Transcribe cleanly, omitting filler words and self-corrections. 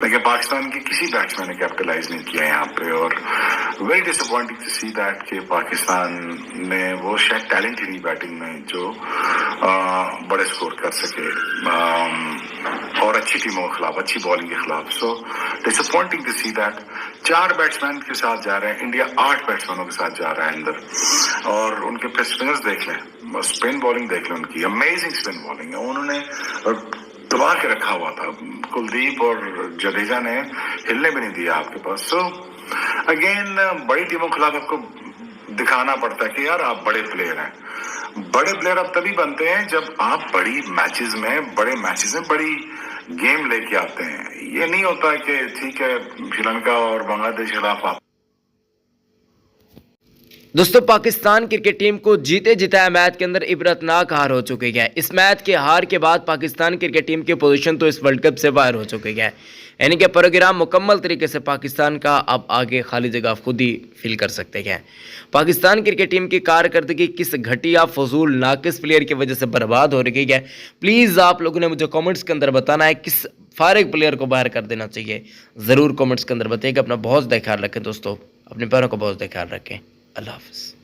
लेकिन पाकिस्तान के किसी बैट्समैन ने कैपिटलाइज नहीं किया यहाँ पे, और very disappointing to see that कि पाकिस्तान में वो शायद टैलेंट ही नहीं बैटिंग में जो बड़े स्कोर कर सके और अच्छी टीमों के खिलाफ, अच्छी बॉलिंग के खिलाफ। So disappointing to see that 4 batsman के साथ जा रहे हैं, इंडिया 8 बैट्समैनों के साथ जा रहा है अंदर, और उनके फिर स्पिनर्स देख लें, स्पिन बॉलिंग देख लें, उनकी अमेजिंग स्पिन बॉलिंग है, उन्होंने दबा के रखा हुआ था। कुलदीप और जडेजा ने हिलने भी नहीं दिया आपके पास। सो अगेन बड़ी टीमों के खिलाफ आपको दिखाना पड़ता है कि यार आप बड़े प्लेयर हैं। बड़े प्लेयर अब तभी बनते हैं जब आप बड़ी मैचेस में, बड़े मैचेस में बड़ी गेम लेके आते हैं। ये नहीं होता है कि ठीक है श्रीलंका और बांग्लादेश के खिलाफ आप। दोस्तों, पाकिस्तान क्रिकेट टीम को जीते जिताए मैच के अंदर इबरतनाक हार हो चुकी है। इस मैच के हार के बाद पाकिस्तान क्रिकेट टीम की पोजीशन तो इस वर्ल्ड कप से बाहर हो चुकी है, यानी कि प्रोग्राम मुकम्मल तरीके से पाकिस्तान का अब आगे खाली जगह खुद ही फिल कर सकते हैं। पाकिस्तान क्रिकेट टीम की कारकर्दगी किस घटिया, फजूल, नाकिस प्लेयर की वजह से बर्बाद हो रही है, प्लीज़ आप लोगों ने मुझे कॉमेंट्स के अंदर बताना है किस फारिग प्लेयर को बाहर कर देना चाहिए। ज़रूर कॉमेंट्स के अंदर बताइएगा। अपना बहुत ख्याल रखें दोस्तों, अपने पैरों का बहुत ख्याल रखें। अल्लाह हाफ़िज़।